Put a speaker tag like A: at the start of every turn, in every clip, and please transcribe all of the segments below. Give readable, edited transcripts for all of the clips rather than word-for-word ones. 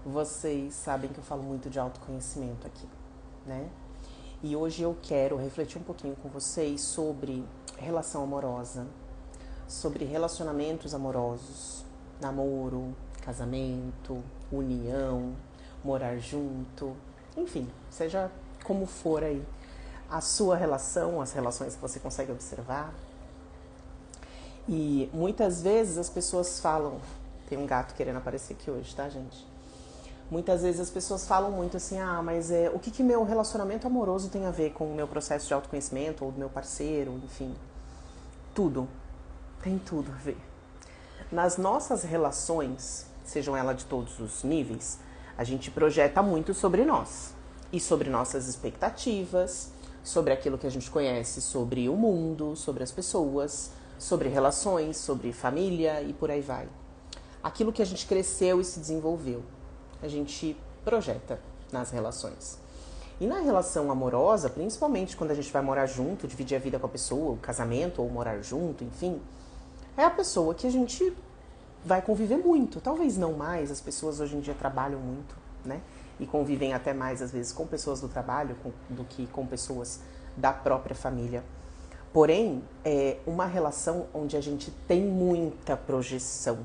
A: Vocês sabem que eu falo muito de autoconhecimento aqui, né? E hoje eu quero refletir um pouquinho com vocês sobre relação amorosa, sobre relacionamentos amorosos, namoro, casamento, união, morar junto, enfim, seja como for aí a sua relação, as relações que você consegue observar. E muitas vezes as pessoas falam, tem um gato querendo aparecer aqui hoje, tá, gente? Muitas vezes as pessoas falam muito assim, mas o que meu relacionamento amoroso tem a ver com o meu processo de autoconhecimento ou do meu parceiro, enfim. Tudo. Tem tudo a ver. Nas nossas relações, sejam elas de todos os níveis, a gente projeta muito sobre nós. E sobre nossas expectativas, sobre aquilo que a gente conhece sobre o mundo, sobre as pessoas, sobre relações, sobre família e por aí vai. Aquilo que a gente cresceu e se desenvolveu, a gente projeta nas relações. E na relação amorosa, principalmente quando a gente vai morar junto, dividir a vida com a pessoa, o casamento ou morar junto, enfim, é a pessoa que a gente vai conviver muito. Talvez não mais, as pessoas hoje em dia trabalham muito, né? E convivem até mais, às vezes, com pessoas do trabalho do que com pessoas da própria família. Porém, é uma relação onde a gente tem muita projeção.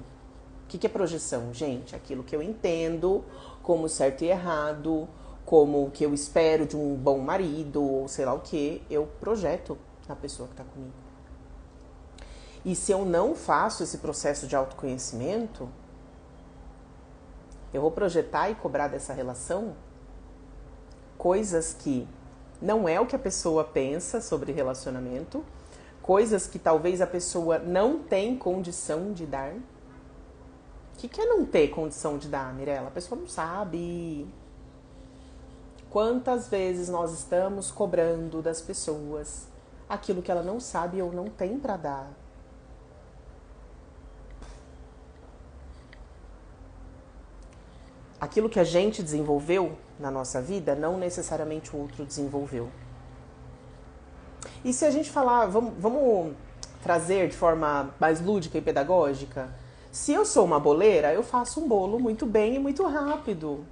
A: O que é projeção, gente? Aquilo que eu entendo como certo e errado, como o que eu espero de um bom marido, ou sei lá o que, eu projeto na pessoa que está comigo. E se eu não faço esse processo de autoconhecimento, eu vou projetar e cobrar dessa relação coisas que não é o que a pessoa pensa sobre relacionamento, coisas que talvez a pessoa não tem condição de dar. O que é não ter condição de dar, Mirella? A pessoa não sabe. Quantas vezes nós estamos cobrando das pessoas aquilo que ela não sabe ou não tem para dar? Aquilo que a gente desenvolveu na nossa vida, não necessariamente o outro desenvolveu. E se a gente falar, vamos trazer de forma mais lúdica e pedagógica? Se eu sou uma boleira, eu faço um bolo muito bem e muito rápido.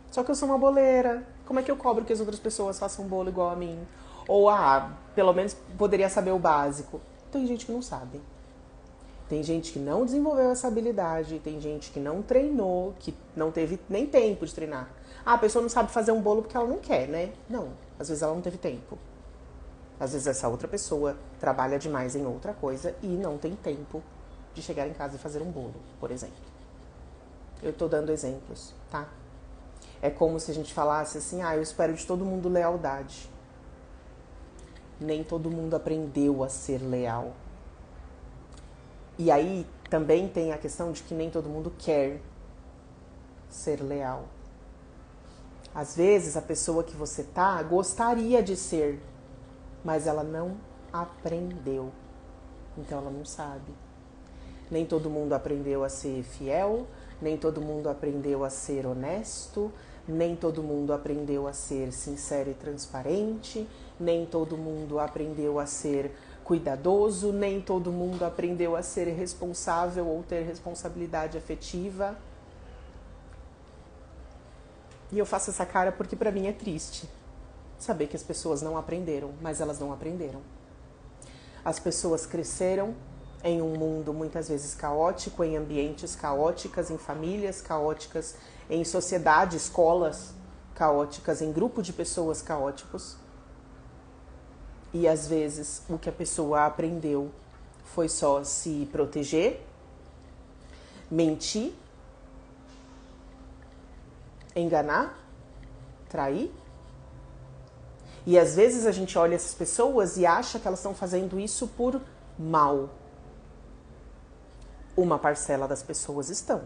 A: Só que eu sou uma boleira. Como é que eu cobro que as outras pessoas façam um bolo igual a mim? Ou, pelo menos poderia saber o básico. Tem gente que não sabe. Tem gente que não desenvolveu essa habilidade, tem gente que não treinou, que não teve nem tempo de treinar. A pessoa não sabe fazer um bolo porque ela não quer, né? Não, às vezes ela não teve tempo. Às vezes essa outra pessoa trabalha demais em outra coisa e não tem tempo de chegar em casa e fazer um bolo, por exemplo. Eu tô dando exemplos, tá? É como se a gente falasse assim, eu espero de todo mundo lealdade. Nem todo mundo aprendeu a ser leal. E aí também tem a questão de que nem todo mundo quer ser leal. Às vezes a pessoa que você tá gostaria de ser, mas ela não aprendeu. Então ela não sabe. Nem todo mundo aprendeu a ser fiel, nem todo mundo aprendeu a ser honesto, nem todo mundo aprendeu a ser sincero e transparente, nem todo mundo aprendeu a ser cuidadoso, nem todo mundo aprendeu a ser responsável ou ter responsabilidade afetiva. E eu faço essa cara porque pra mim é triste saber que as pessoas não aprenderam, mas elas não aprenderam. As pessoas cresceram em um mundo muitas vezes caótico, em ambientes caóticas, em famílias caóticas, em sociedade, escolas caóticas, em grupo de pessoas caóticos. E às vezes o que a pessoa aprendeu foi só se proteger, mentir, enganar, trair. E às vezes a gente olha essas pessoas e acha que elas estão fazendo isso por mal. Uma parcela das pessoas estão.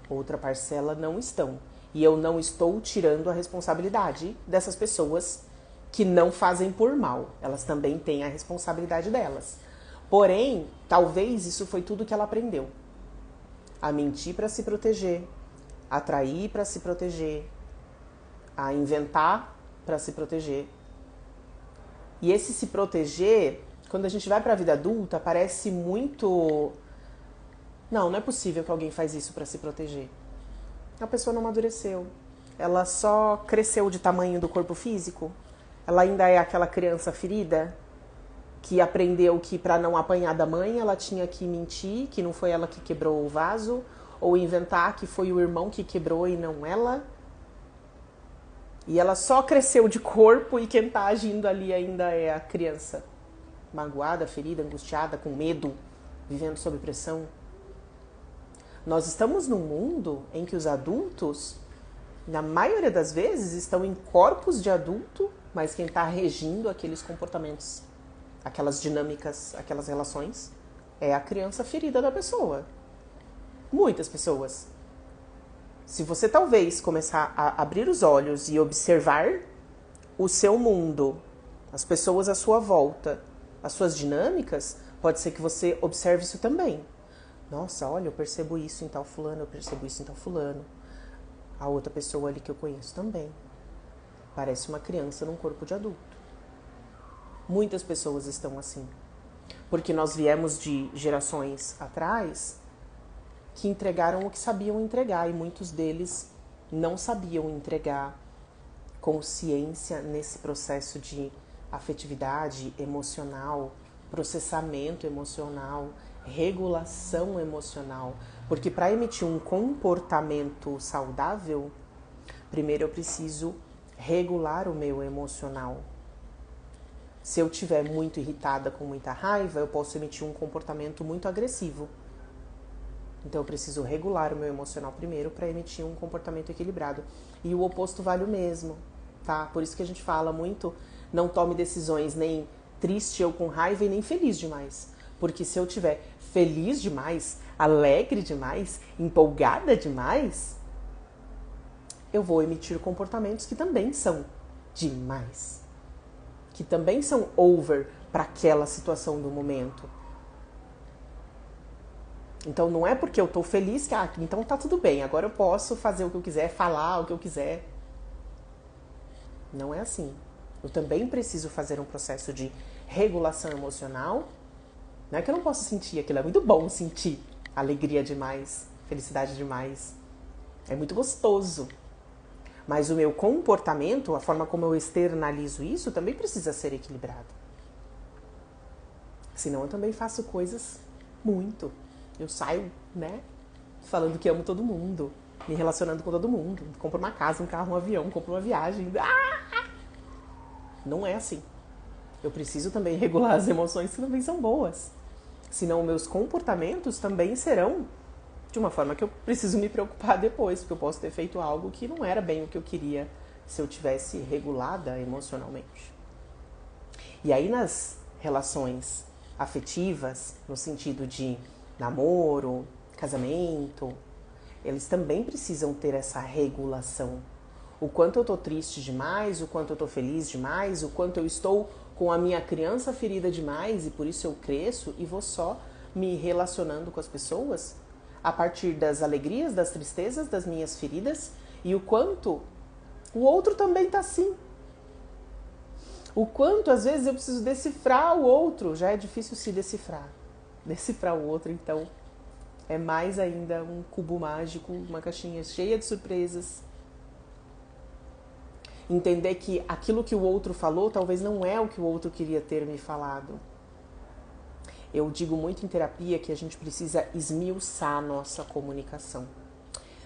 A: Outra parcela não estão. E eu não estou tirando a responsabilidade dessas pessoas que não fazem por mal. Elas também têm a responsabilidade delas. Porém, talvez isso foi tudo que ela aprendeu. A mentir para se proteger, a trair para se proteger, a inventar para se proteger. E esse se proteger, quando a gente vai para a vida adulta, parece muito... Não é possível que alguém faz isso para se proteger. A pessoa não amadureceu. Ela só cresceu de tamanho do corpo físico. Ela ainda é aquela criança ferida que aprendeu que para não apanhar da mãe ela tinha que mentir, que não foi ela que quebrou o vaso, ou inventar que foi o irmão que quebrou e não ela. E ela só cresceu de corpo e quem está agindo ali ainda é a criança. Magoada, ferida, angustiada, com medo, vivendo sob pressão. Nós estamos num mundo em que os adultos, na maioria das vezes, estão em corpos de adulto, mas quem está regindo aqueles comportamentos, aquelas dinâmicas, aquelas relações, é a criança ferida da pessoa. Muitas pessoas. Se você talvez começar a abrir os olhos e observar o seu mundo, as pessoas à sua volta, as suas dinâmicas, pode ser que você observe isso também. Nossa, olha, eu percebo isso em tal fulano, eu percebo isso em tal fulano. A outra pessoa ali que eu conheço também. Parece uma criança num corpo de adulto. Muitas pessoas estão assim. Porque nós viemos de gerações atrás que entregaram o que sabiam entregar e muitos deles não sabiam entregar consciência nesse processo de afetividade emocional, processamento emocional, regulação emocional. Porque para emitir um comportamento saudável, primeiro eu preciso regular o meu emocional. Se eu estiver muito irritada, com muita raiva, eu posso emitir um comportamento muito agressivo. Então eu preciso regular o meu emocional primeiro para emitir um comportamento equilibrado. E o oposto vale o mesmo, tá? Por isso que a gente fala muito, não tome decisões nem triste ou com raiva e nem feliz demais. Porque se eu estiver feliz demais, alegre demais, empolgada demais, eu vou emitir comportamentos que também são demais. Que também são over para aquela situação do momento. Então não é porque eu tô feliz que, então tá tudo bem, agora eu posso fazer o que eu quiser, falar o que eu quiser. Não é assim. Eu também preciso fazer um processo de regulação emocional. Não é que eu não posso sentir, aquilo é muito bom sentir alegria demais, felicidade demais. É muito gostoso. Mas o meu comportamento, a forma como eu externalizo isso, também precisa ser equilibrado. Senão eu também faço coisas muito. Eu saio, né, falando que amo todo mundo, me relacionando com todo mundo. Compro uma casa, um carro, um avião, compro uma viagem. Não é assim. Eu preciso também regular as emoções que também são boas. Senão meus comportamentos também serão de uma forma que eu preciso me preocupar depois, porque eu posso ter feito algo que não era bem o que eu queria se eu tivesse regulada emocionalmente. E aí nas relações afetivas, no sentido de namoro, casamento, eles também precisam ter essa regulação. O quanto eu tô triste demais, o quanto eu tô feliz demais, o quanto eu estou com a minha criança ferida demais e por isso eu cresço e vou só me relacionando com as pessoas a partir das alegrias, das tristezas, das minhas feridas e o quanto o outro também tá assim. O quanto às vezes eu preciso decifrar o outro, já é difícil se decifrar. Decifrar o outro, então, é mais ainda um cubo mágico, uma caixinha cheia de surpresas. Entender que aquilo que o outro falou talvez não é o que o outro queria ter me falado. Eu digo muito em terapia que a gente precisa esmiuçar a nossa comunicação.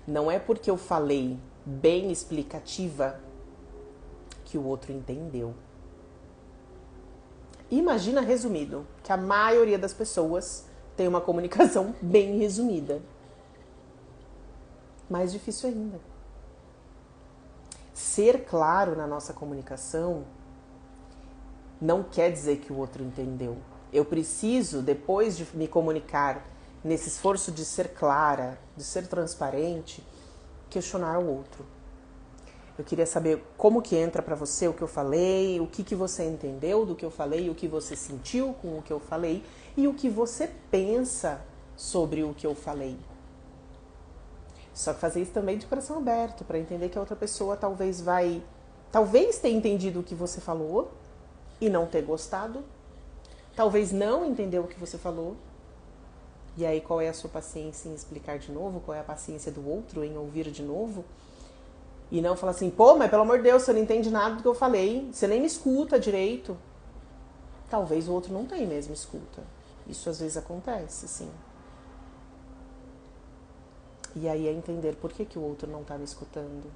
A: Não é porque eu falei bem explicativa que o outro entendeu. Imagina resumido, que a maioria das pessoas tem uma comunicação bem resumida. Mais difícil ainda. Ser claro na nossa comunicação não quer dizer que o outro entendeu. Eu preciso, depois de me comunicar, nesse esforço de ser clara, de ser transparente, questionar o outro. Eu queria saber como que entra pra você o que eu falei, o que você entendeu do que eu falei, o que você sentiu com o que eu falei e o que você pensa sobre o que eu falei. Só que fazer isso também de coração aberto, para entender que a outra pessoa talvez tenha entendido o que você falou e não ter gostado, talvez não entendeu o que você falou E aí qual é a sua paciência em explicar de novo? Qual é a paciência do outro em ouvir de novo? E não falar assim, pô, mas pelo amor de Deus, você não entende nada do que eu falei, você nem me escuta direito. Talvez o outro não tenha mesmo escuta. Isso às vezes acontece, sim. E aí é entender por que o outro não está me escutando.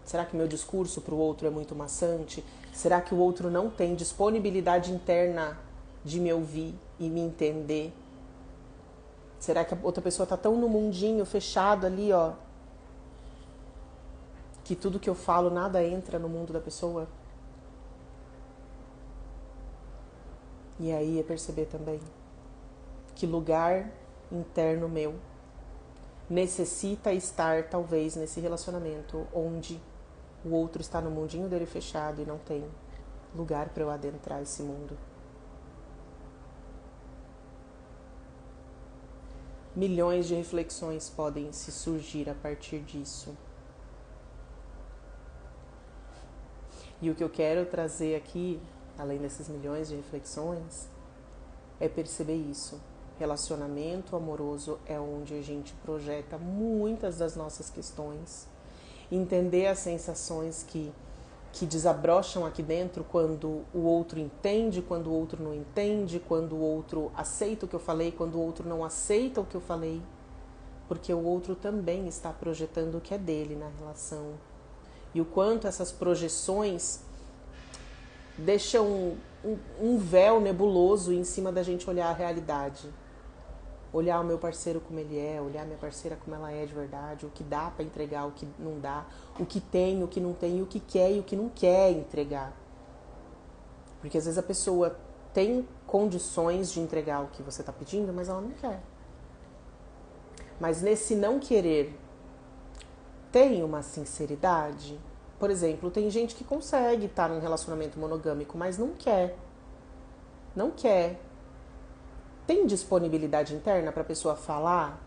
A: Será que meu discurso para o outro é muito maçante? Será que o outro não tem disponibilidade interna de me ouvir e me entender? Será que a outra pessoa está tão no mundinho fechado ali, ó, que tudo que eu falo nada entra no mundo da pessoa? E aí é perceber também que lugar interno meu necessita estar talvez nesse relacionamento onde o outro está no mundinho dele fechado e não tem lugar para eu adentrar esse mundo. Milhões de reflexões podem se surgir a partir disso. E o que eu quero trazer aqui, além desses milhões de reflexões, é perceber isso. Relacionamento amoroso é onde a gente projeta muitas das nossas questões, entender as sensações que desabrocham aqui dentro quando o outro entende, quando o outro não entende, quando o outro aceita o que eu falei, quando o outro não aceita o que eu falei, porque o outro também está projetando o que é dele na relação. E o quanto essas projeções deixam um véu nebuloso em cima da gente olhar a realidade. Olhar o meu parceiro como ele é, olhar a minha parceira como ela é de verdade, o que dá para entregar, o que não dá, o que tem, o que não tem, o que quer e o que não quer entregar. Porque às vezes a pessoa tem condições de entregar o que você está pedindo, mas ela não quer. Mas nesse não querer, tem uma sinceridade? Por exemplo, tem gente que consegue estar num relacionamento monogâmico, mas não quer. Não quer. Tem disponibilidade interna para a pessoa falar?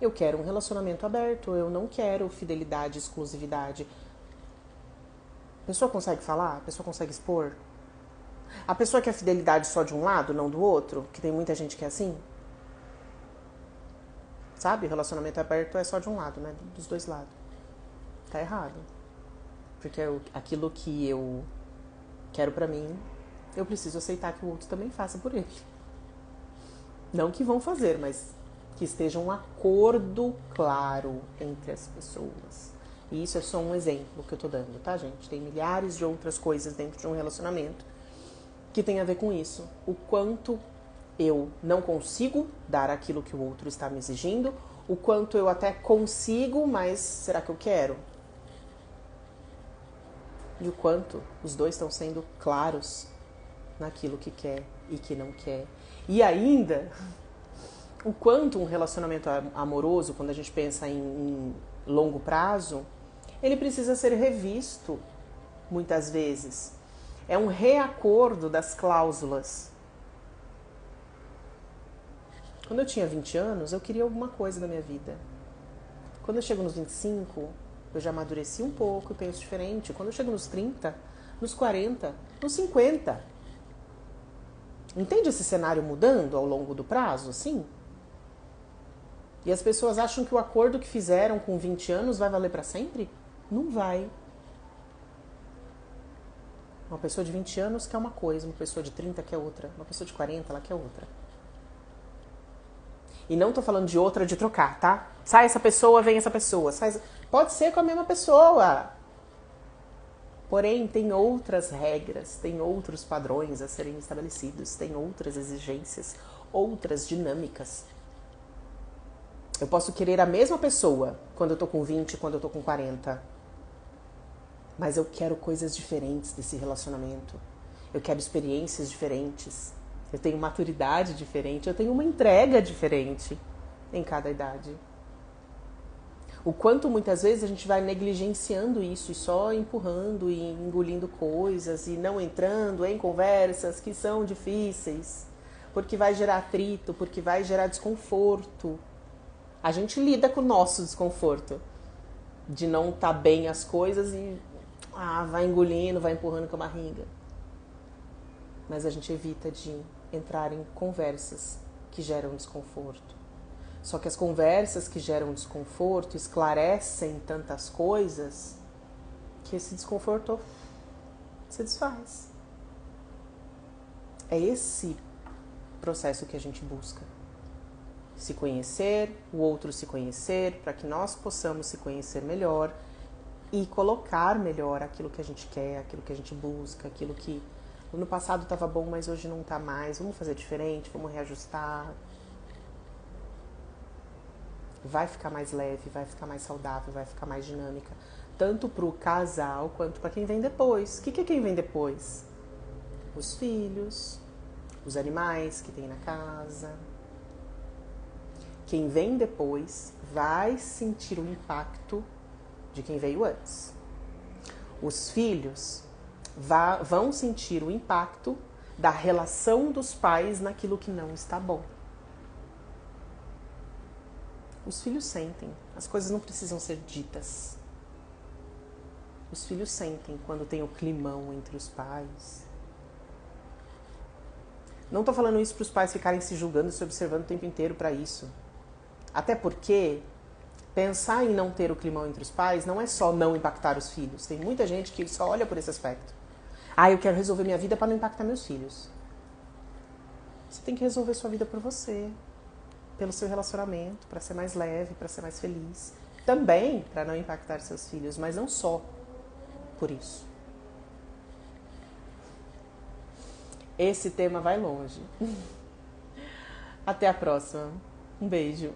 A: Eu quero um relacionamento aberto, eu não quero fidelidade, exclusividade. A pessoa consegue falar? A pessoa consegue expor? A pessoa quer fidelidade só de um lado, não do outro? Que tem muita gente que é assim? Sabe? O relacionamento aberto é só de um lado, né? Dos dois lados. Tá errado. Porque aquilo que eu quero pra mim, eu preciso aceitar que o outro também faça por ele. Não que vão fazer, mas que esteja um acordo claro entre as pessoas. E isso é só um exemplo que eu tô dando, tá, gente? Tem milhares de outras coisas dentro de um relacionamento que tem a ver com isso. O quanto eu não consigo dar aquilo que o outro está me exigindo, o quanto eu até consigo, mas será que eu quero? E o quanto os dois estão sendo claros naquilo que quer e que não quer. E ainda, o quanto um relacionamento amoroso, quando a gente pensa em longo prazo, ele precisa ser revisto muitas vezes. É um reacordo das cláusulas. Quando eu tinha 20 anos, eu queria alguma coisa na minha vida. Quando eu chego nos 25, eu já amadureci um pouco, eu penso diferente. Quando eu chego nos 30, nos 40, nos 50... Entende esse cenário mudando ao longo do prazo, assim? E as pessoas acham que o acordo que fizeram com 20 anos vai valer para sempre? Não vai. Uma pessoa de 20 anos quer uma coisa, uma pessoa de 30 quer outra, uma pessoa de 40 ela quer outra. E não tô falando de outra de trocar, tá? Sai essa pessoa, vem essa pessoa. Pode ser com a mesma pessoa. Porém, tem outras regras, tem outros padrões a serem estabelecidos, tem outras exigências, outras dinâmicas. Eu posso querer a mesma pessoa quando eu tô com 20 e quando eu tô com 40. Mas eu quero coisas diferentes desse relacionamento. Eu quero experiências diferentes. Eu tenho maturidade diferente, eu tenho uma entrega diferente em cada idade. O quanto muitas vezes a gente vai negligenciando isso e só empurrando e engolindo coisas e não entrando em conversas que são difíceis, porque vai gerar atrito, porque vai gerar desconforto. A gente lida com o nosso desconforto de não estar bem as coisas e vai engolindo, vai empurrando com a barriga. Mas a gente evita de entrar em conversas que geram desconforto. Só que as conversas que geram desconforto esclarecem tantas coisas que esse desconforto se desfaz. É esse processo que a gente busca. Se conhecer, o outro se conhecer, para que nós possamos se conhecer melhor e colocar melhor aquilo que a gente quer, aquilo que a gente busca, aquilo que no passado estava bom, mas hoje não está mais. Vamos fazer diferente, vamos reajustar. Vai ficar mais leve, vai ficar mais saudável, vai ficar mais dinâmica. Tanto para o casal quanto para quem vem depois. O que é quem vem depois? Os filhos, os animais que tem na casa. Quem vem depois vai sentir o impacto de quem veio antes. Os filhos vão sentir o impacto da relação dos pais naquilo que não está bom. Os filhos sentem, as coisas não precisam ser ditas. Os filhos sentem quando tem o climão entre os pais. Não estou falando isso para os pais ficarem se julgando e se observando o tempo inteiro para isso. Até porque pensar em não ter o climão entre os pais não é só não impactar os filhos. Tem muita gente que só olha por esse aspecto. Eu quero resolver minha vida para não impactar meus filhos. Você tem que resolver sua vida por você, pelo seu relacionamento, para ser mais leve, para ser mais feliz. Também para não impactar seus filhos, mas não só por isso. Esse tema vai longe. Até a próxima. Um beijo.